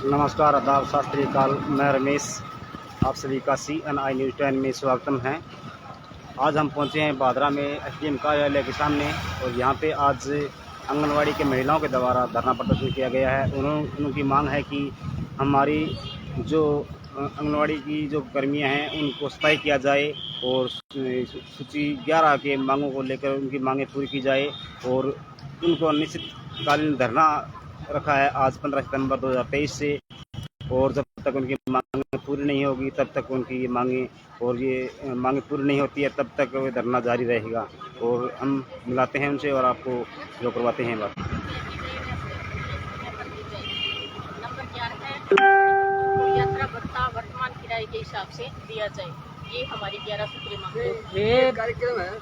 नमस्कार, आदाब, सत श्री अकाल। मैं रमेश, आप सभी का CNI न्यूज़ 10 में स्वागतम है। आज हम पहुंचे हैं बादरा में SDM कार्यालय के सामने और यहां पे आज आंगनवाड़ी के महिलाओं के द्वारा धरना प्रदर्शन किया गया है। उनकी मांग है कि हमारी जो आंगनवाड़ी की जो कर्मियां हैं उनको स्थायी किया जाए और सूची 11 के मांगों को लेकर उनकी मांगें पूरी की जाए और उनको अनिश्चितकालीन धरना रखा है आज 15 सितंबर 2023 से, और जब तक उनकी मांगें पूरी नहीं होगी तब तक उनकी ये मांगें पूरी नहीं होती है तब तक वो धरना जारी रहेगा। और हम मिलाते हैं उनसे और आपको जो करवाते हैं बात। नंबर 11 है यात्रा भत्ता वर्तमान किराए के हिसाब से दिया जाए, ये हमारी 11 सूत्री मांग है। ये कार्यक्रम है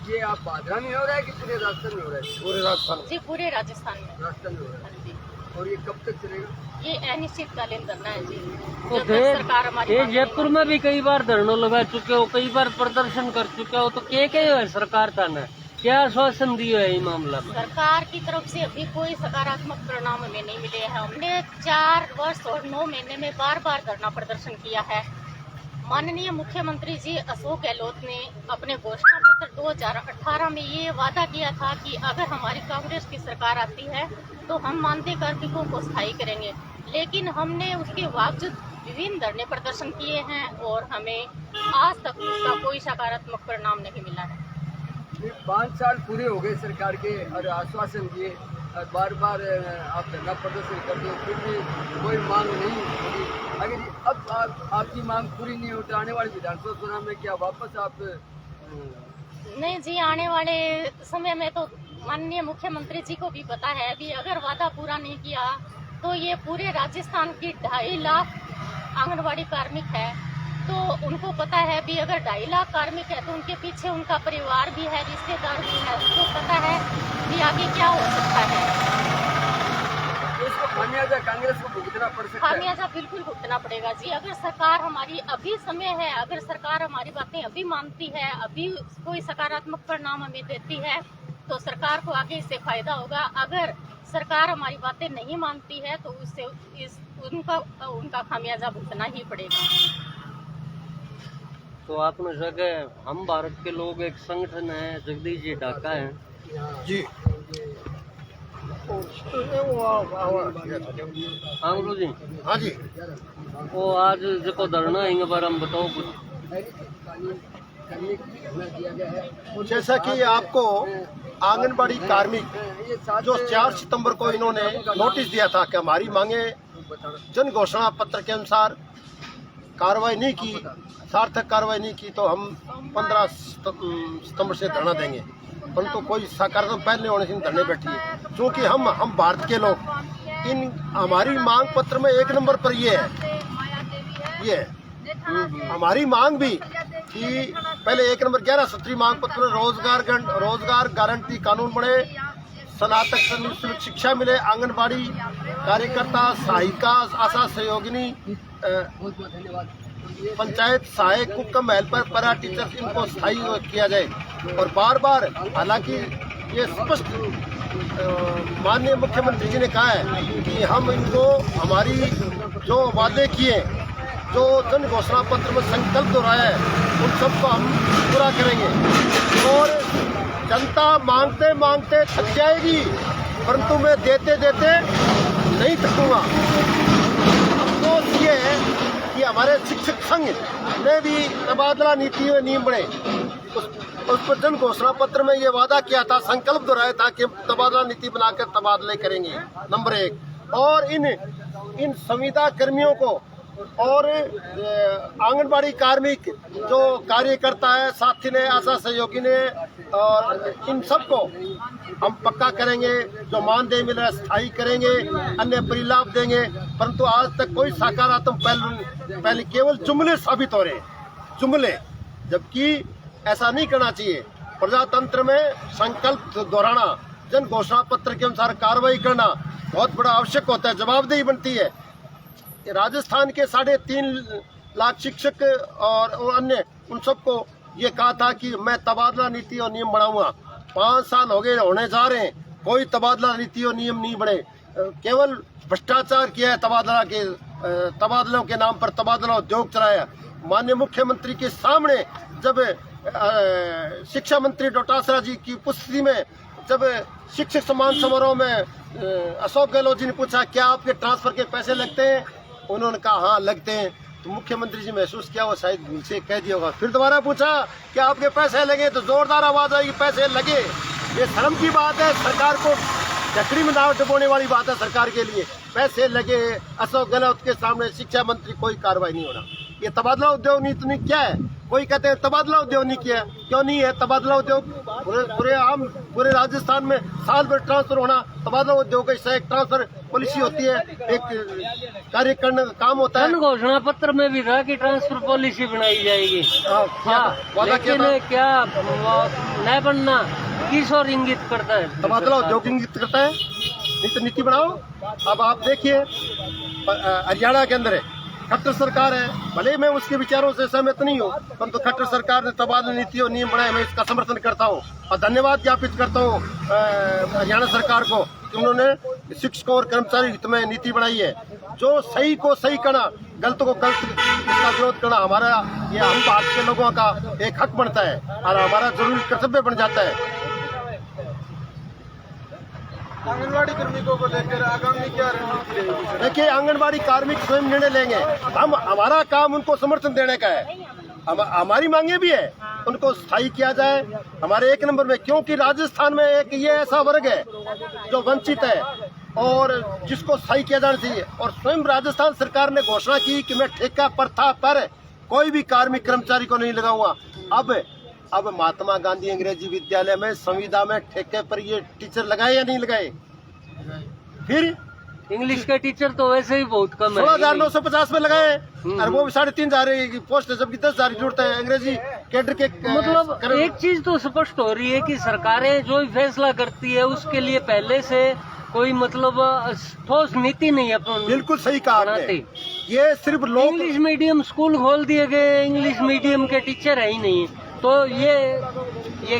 ये आप बादरा में हो रहा है कि पूरे राजस्थान में हो रहा है? पूरे राजस्थान जी, पूरे राजस्थान में में हो रहा है। जी। और ये कब तक चलेगा? ये अनिश्चितकालीन धरना है जी। तो जब तक सरकार हमारी ये मांग जयपुर में भी कई बार धरना लगा चुके हो, कई बार प्रदर्शन कर चुके हो, तो क्या है सरकार का ना क्या आश्वासन दिया है इस मामला में? सरकार की तरफ से अभी कोई सकारात्मक परिणाम हमें नहीं मिले हैं। हमने 4 वर्ष और 9 महीने में बार बार धरना प्रदर्शन किया है। माननीय मुख्यमंत्री जी अशोक गहलोत ने अपने घोषणा पत्र 2018 में ये वादा किया था कि अगर हमारी कांग्रेस की सरकार आती है तो हम मानदेय कार्मिकों को स्थायी करेंगे, लेकिन हमने उसके बावजूद विभिन्न धरने प्रदर्शन किए हैं और हमें आज तक उसका कोई सकारात्मक परिणाम नहीं मिला है। 5 साल पूरे हो गए सरकार के और आश्वासन दिए और बार बार आप धरना प्रदर्शन करते हो फिर भी कोई मांग नहीं होगी। अगर अब आपकी मांग पूरी नहीं होती आने वाले विधानसभा चुनाव में क्या वापस आप? नहीं जी, आने वाले समय में तो माननीय मुख्यमंत्री जी को भी पता है भी अगर वादा पूरा नहीं किया तो ये पूरे राजस्थान की 2.5 लाख आंगनवाड़ी कार्मिक है, तो उनको पता है भी अगर 2.5 लाख कार्मिक है तो उनके पीछे उनका परिवार भी है, रिश्तेदार भी है, उनको पता है भी आगे क्या हो सकता है। इसको खामियाजा कांग्रेस को भुगतना पड़ सकता है। खामियाजा बिल्कुल भुगतना पड़ेगा जी। अगर सरकार हमारी अभी समय है, अगर सरकार हमारी बातें अभी मानती है, अभी कोई सकारात्मक परिणाम हमें देती है तो सरकार को आगे इससे फायदा होगा। अगर सरकार हमारी बातें नहीं मानती है तो उससे उनका खामियाजा भुगतना ही पड़ेगा। तो आपने जगह हम भारत के लोग एक संगठन है, जगदीश जी ढाका है जी हाँ गुरु जी। हाँ जी, वो आज जो धरना है बार हम बताओ कुछ। जैसा कि आपको आंगनबाड़ी कार्मिक जो 4 सितंबर को इन्होंने नोटिस दिया था कि हमारी मांगे जन घोषणा पत्र के अनुसार कार्रवाई नहीं की, सार्थक कार्रवाई नहीं की तो हम 15 सितंबर से धरना देंगे, परंतु कोई सकारात्मक पहल नहीं होने से धरने बैठी है। क्योंकि हम भारत के लोग हमारी मांग पत्र में 1 नंबर पर ये है हमारी मांग भी कि पहले 1 नंबर 11 सूत्री मांग पत्र में रोजगार गारंटी कानून बने, स्नातक निःशुल्क शिक्षा मिले, आंगनबाड़ी कार्यकर्ता, सहायिका, आशा सहयोगिनी, पंचायत सहायक, कुकम, हेल्पर, पैरा टीचर इनको स्थायी किया जाए। और बार बार हालांकि ये स्पष्ट माननीय मुख्यमंत्री जी ने कहा है कि हम इनको हमारी जो वादे किए, जो जन घोषणा पत्र में संकल्प दोहराया है उन सबको हम पूरा करेंगे। और जनता मांगते मांगते थक जाएगी, परंतु मैं देते देते नहीं थकूंगा। अफसोस ये है कि हमारे शिक्षक संघ ने भी तबादला नीति में नियम बने, उस पर जन घोषणा पत्र में ये वादा किया था, संकल्प दोहराया था कि तबादला नीति बनाकर तबादले करेंगे। नंबर 1 और इन संविदा कर्मियों को और आंगनबाड़ी कार्मिक जो कार्यकर्ता है, साथी ने, आशा सहयोगी ने, और इन सबको हम पक्का करेंगे, जो मानदेय मिल रहा है स्थायी करेंगे, अन्य परिलाभ देंगे। परंतु आज तक कोई सकारात्मक पहले केवल जुमले साबित हो रहे हैं, जुमले, जबकि ऐसा नहीं करना चाहिए। प्रजातंत्र में संकल्प दोहराना, जन घोषणा पत्र के अनुसार कार्रवाई करना बहुत बड़ा आवश्यक होता है, जवाबदेही बनती है। राजस्थान के 3.5 लाख शिक्षक और अन्य उन सबको ये कहा था कि मैं तबादला नीति और नियम बनाऊंगा। 5 साल हो गए होने जा रहे हैं, कोई तबादला नीति और नियम नहीं बने। केवल भ्रष्टाचार किया है, तबादलों के नाम पर तबादला उद्योग चलाया। माननीय मुख्यमंत्री के सामने जब शिक्षा मंत्री डोटासरा जी की उपस्थिति में जब शिक्षक सम्मान समारोह में अशोक गहलोत जी ने पूछा क्या आपके ट्रांसफर के पैसे लगते हैं, उन्होंने कहा हाँ लगते हैं। तो मुख्यमंत्री जी महसूस किया वो शायद उनसे कह दिया होगा। फिर दोबारा पूछा कि आपके पैसे लगे, तो जोरदार आवाज आई पैसे लगे। ये शर्म की बात है, सरकार को चकरी में दाव डुबोने वाली बात है सरकार के लिए। पैसे लगे, अशोक गहलोत के सामने शिक्षा मंत्री कोई कार्रवाई नहीं होना। ये तबादला उद्योग नीति क्या है? कोई कहते हैं तबादला उद्योग नहीं किया, क्यों नहीं है तबादला उद्योग? पूरे राजस्थान में साल भर ट्रांसफर होना तबादला उद्योग का एक ट्रांसफर पॉलिसी होती है, एक कार्य करने का काम होता है। घोषणा पत्र में भी रहा कि ट्रांसफर पॉलिसी बनाई जाएगी। लेकिन क्या न बनना किस और इंगित करता है? तबादला उद्योग इंगित करता है, नहीं तो नीति बनाओ। अब आप देखिए हरियाणा के अंदर है खट्टर सरकार है, भले मैं उसके विचारों से सहमत नहीं हूँ, परंतु खट्टर सरकार ने तबादला नीति और नियम बनाए, मैं इसका समर्थन करता हूँ और धन्यवाद ज्ञापित करता हूँ हरियाणा सरकार को कि उन्होंने शिक्षकों और कर्मचारी हित में नीति बनाई है। जो सही को सही करना, गलत को गलत इसका विरोध करना हमारा, ये हम भारत के लोगों का एक हक बनता है और हमारा जरूरी कर्तव्य बन जाता है। आंगनबाड़ी कार्मिकों को लेकर आगामी क्या रणनीति रहेगी? देखिए आंगनबाड़ी कार्मिक स्वयं निर्णय लेंगे, हमारा काम उनको समर्थन देने का है। हमारी मांगे भी है उनको स्थायी किया जाए हमारे एक नंबर में, क्योंकि राजस्थान में एक ये ऐसा वर्ग है जो वंचित है और जिसको स्थायी किया जाना चाहिए। और स्वयं राजस्थान सरकार ने घोषणा की कि मैं ठेका प्रथा पर कोई भी कार्मिक कर्मचारी को नहीं लगाऊंगा। अब महात्मा गांधी अंग्रेजी विद्यालय में संविदा में ठेके पर ये टीचर लगाए या नहीं लगाए? फिर इंग्लिश के टीचर तो वैसे ही बहुत कम है, 16,950 में लगाए और वो भी 3,500 की पोस्ट है, जबकि 10,000 की जरूरत है अंग्रेजी कैडर के। मतलब एक चीज तो स्पष्ट हो रही है कि सरकारें जो फैसला करती है उसके लिए पहले से कोई मतलब ठोस नीति नहीं है। बिल्कुल सही कहा आपने। ये सिर्फ लोग इंग्लिश मीडियम स्कूल खोल दिए गए, इंग्लिश मीडियम के टीचर है ही नहीं, तो ये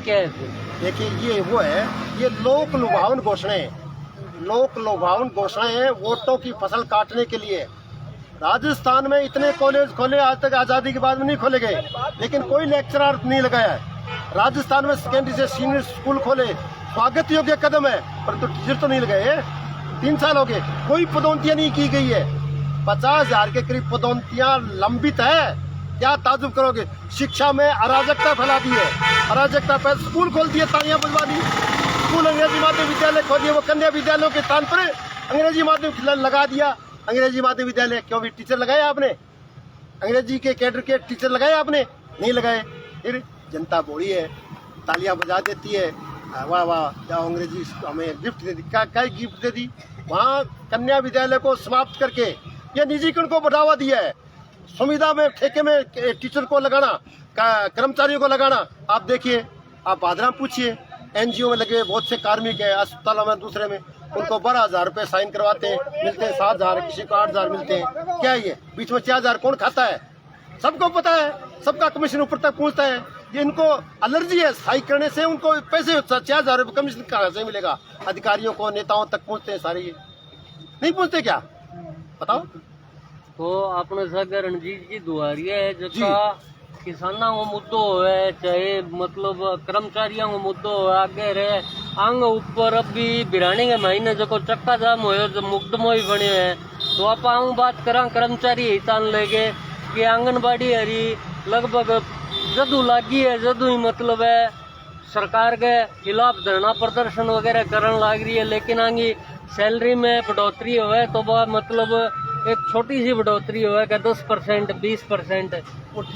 क्या है? देखिए ये वो है, ये लोक लुभावन घोषणाएं हैं वोटों की फसल काटने के लिए। राजस्थान में इतने कॉलेज खोले, आज तक आजादी के बाद में नहीं खोले गए, लेकिन कोई लेक्चरर नहीं लगाया है। राजस्थान में सेकेंडरी से सीनियर स्कूल खोले, स्वागत योग्य कदम है, परंतु टीचर तो नहीं लगाए। 3 साल हो गए, कोई पदोन्नतियां नहीं की गई है। 50,000 के करीब पदोन्नतियां लंबित है। क्या ताजुब करोगे? शिक्षा में अराजकता फैला दी है, अराजकता पर स्कूल खोल दिए, तालियां बजवा दी। स्कूल अंग्रेजी माध्यम विद्यालय खोल दिए, वो कन्या विद्यालयों के स्थान पर अंग्रेजी माध्यम लगा दिया। अंग्रेजी माध्यम विद्यालय क्यों भी टीचर लगाए आपने? अंग्रेजी के कैडर के टीचर लगाए आपने? नहीं लगाए। फिर जनता बोली है, तालियां बजा देती है, वाह वाह जाओ अंग्रेजी हमें गिफ्ट दे दी। क्या गिफ्ट दे दी? वहाँ कन्या विद्यालय को समाप्त करके ये निजीकरण को बढ़ावा दिया है। संविदा में ठेके में टीचर को लगाना, कर्मचारियों को लगाना। आप देखिए, आप भादरा पूछिए, एनजीओ में लगे बहुत से कार्मिक है, अस्पतालों में दूसरे में, उनको 12,000 रुपए साइन करवाते हैं, मिलते हैं 7,000, किसी को 8,000 मिलते हैं। क्या ये बीच में 4,000 कौन खाता है? सबको पता है, सबका कमीशन ऊपर तक पहुंचता है। ये इनको एलर्जी है स्थायी करने से, उनको पैसे 4,000 रुपये कमीशन कहाँ से मिलेगा? अधिकारियों को, नेताओं तक पहुंचते हैं सारे, ये नहीं पहुंचते क्या? बताओ। तो आपने सागर रणजीत जी दुआरिया है जका किसानों को मुद्दो है, चाहे मतलब कर्मचारियों को मुद्दो आगे रहे आंग ऊपर। अभी बिरानी के महीने जो चक्का जाम हो जो मुकदमो बने है, तो आप आऊँ बात करा कर्मचारी हितान लेके कि आंगनबाड़ी हरी लगभग जदू लागी है, जदू ही मतलब है सरकार के खिलाफ धरना प्रदर्शन वगैरह करने लग रही है। लेकिन आगे सैलरी में बढ़ोतरी हुआ तो वह मतलब एक छोटी सी बढ़ोतरी हुआ है 10% 20%।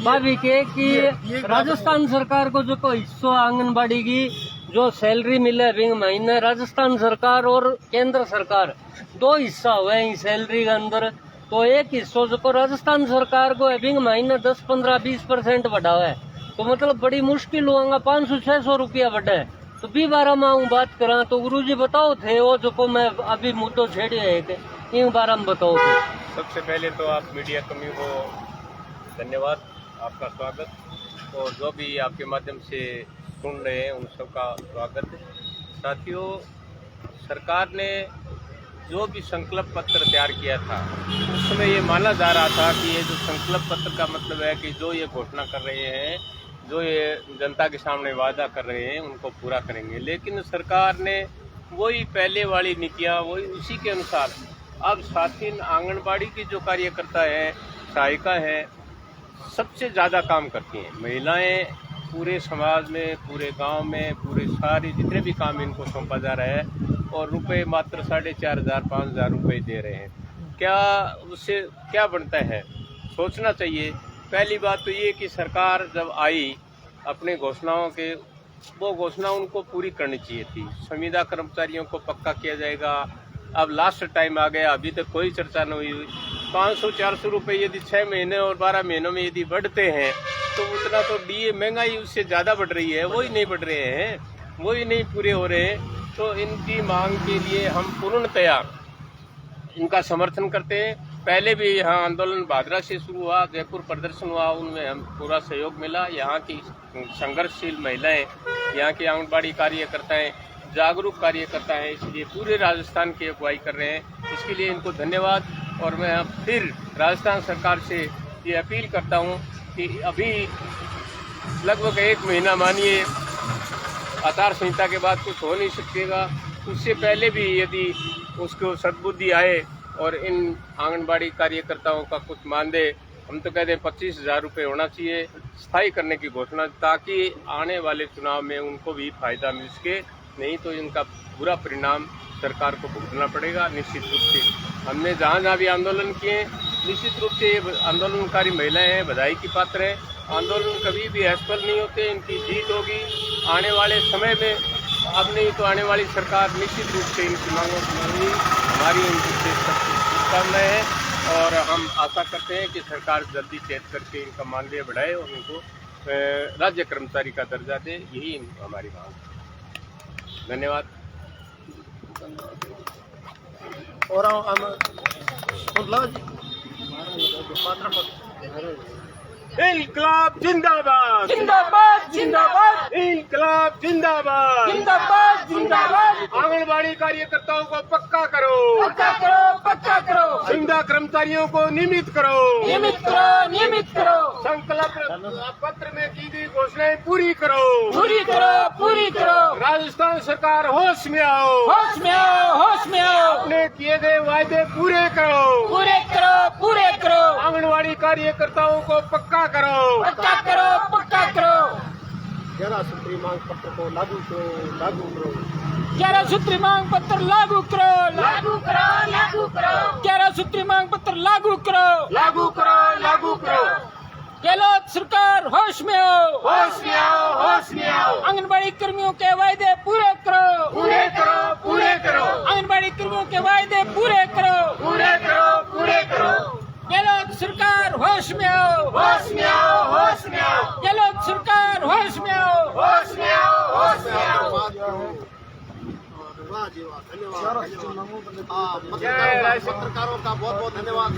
भाभी के कि राजस्थान सरकार को जो कोई हिस्सा आंगनबाड़ी की जो सैलरी मिले विंग महीने, राजस्थान सरकार और केंद्र सरकार 2 हिस्सा हुए हैं सैलरी के अंदर। तो एक हिस्सा जो राजस्थान सरकार को विंग महीने 10, 15, 20% बढ़ा हुआ है, तो मतलब बड़ी मुश्किल होगा 500-600 रुपया बढ़ा है। तो भी बारह में बात करा तो गुरुजी बताओ थे वो जो मैं अभी मुद्दों छेड़े है इन बारे में बताओ। सबसे पहले तो आप मीडिया कर्मियों को धन्यवाद, आपका स्वागत, और जो भी आपके माध्यम से सुन रहे हैं उन सबका स्वागत। साथियों, सरकार ने जो भी संकल्प पत्र तैयार किया था उस समय ये माना जा रहा था कि ये जो संकल्प पत्र का मतलब है कि जो ये घोषणा कर रहे हैं, जो ये जनता के सामने वादा कर रहे हैं, उनको पूरा करेंगे। लेकिन सरकार ने वही पहले वाली नीतियाँ, वही उसी के अनुसार अब साथी आंगनबाड़ी की जो कार्यकर्ता है, सहायिका है, सबसे ज़्यादा काम करती हैं। महिलाएं पूरे समाज में, पूरे गांव में, पूरे सारे जितने भी काम इनको सौंपा जा रहा है और रुपए मात्र 4,500 5,000 रुपये दे रहे हैं। क्या उससे क्या बनता है, सोचना चाहिए। पहली बात तो ये कि सरकार जब आई अपने घोषणाओं के, वो घोषणा उनको पूरी करनी चाहिए थी। संविदा कर्मचारियों को पक्का किया जाएगा। अब लास्ट टाइम आ गया, अभी तक कोई चर्चा नहीं हुई। 500-400 रुपये यदि 6 महीने और 12 महीनों में यदि बढ़ते हैं तो उतना तो डीए महंगाई उससे ज़्यादा बढ़ रही है, वही नहीं बढ़ रहे हैं, वही नहीं पूरे हो रहे हैं। तो इनकी मांग के लिए हम पूर्णतया इनका समर्थन करते हैं। पहले भी यहाँ आंदोलन भादरा से शुरू हुआ, जयपुर प्रदर्शन हुआ, उनमें हम पूरा सहयोग मिला। यहाँ की संघर्षशील महिलाएं, यहाँ की आंगनबाड़ी कार्यकर्ताएं जागरूक कार्यकर्ता हैं, इसलिए पूरे राजस्थान की अगुवाई कर रहे हैं। इसके लिए इनको धन्यवाद। और मैं अब फिर राजस्थान सरकार से ये अपील करता हूँ कि अभी लगभग 1 महीना मानिए आचार संहिता के बाद कुछ हो नहीं सकेगा, उससे पहले भी यदि उसको सद्बुद्धि आए और इन आंगनबाड़ी कार्यकर्ताओं का कुछ मानदेय, हम तो कहते हैं 25,000 रुपये होना चाहिए, स्थायी करने की घोषणा, ताकि आने वाले चुनाव में उनको भी फायदा मिल सके। नहीं तो इनका बुरा परिणाम सरकार को भुगतना पड़ेगा निश्चित रूप से। हमने जहाँ भी आंदोलन किए, निश्चित रूप से ये आंदोलनकारी महिलाएं हैं, बधाई की पात्र हैं। आंदोलन कभी भी असफल नहीं होते, इनकी जीत होगी आने वाले समय में। अब नहीं तो आने वाली सरकार निश्चित रूप से इनकी मांगों को मानेगी। हमारी इनकी शुभकामनाएं हैं और हम आशा करते हैं कि सरकार जल्दी चेत करके इनका मानदेय बढ़ाए और उनको राज्य कर्मचारी का दर्जा दे, यही हमारी मांग है। धन्यवाद। और इनकलाब जिंदाबाद, जिंदाबाद जिंदाबाद इनकलाब जिंदाबाद, जिंदाबाद जिंदाबाद। आंगनबाड़ी कार्यकर्ताओं को पक्का करो, पक्का करो, पक्का करो। संविदा कर्मचारियों को नियमित करो, नियमित करो, नियमित करो। संकल्प पत्र में की गई घोषणाएं पूरी करो, पूरी करो, पूरी करो। राजस्थान सरकार होश में आओ, होश में आओ, होश में आओ। अपने किए गए वायदे पूरे करो, पूरे करो, पूरे करो। आंगनबाड़ी कार्यकर्ताओं को पक्का करो, पक्का करो, पक्का करो। 11 सूत्री मांग पत्र को लागू करो, लागू करो। 11 सूत्री मांग पत्र लागू करो, लागू करो, लागू करो। 11 सूत्री मांग पत्र लागू करो, लागू करो, लागू करो। गहलोत सरकार होश में आओ, होश में आओ, होश में आओ। आंगनबाड़ी कर्मियों के वायदे पूरे करो, पूरे करो, पूरे करो, आंगनबाड़ी कर्मियों के वायदे पूरे करो, पूरे करो, पूरे करो। गहलोत सरकार होश में आओ, होश में आओ, होश में आओ, गहलोत सरकार होश में आओ, होश में आओ, होश में आओ। वाह जी वाह, धन्यवाद। पत्रकारों का बहुत बहुत धन्यवाद।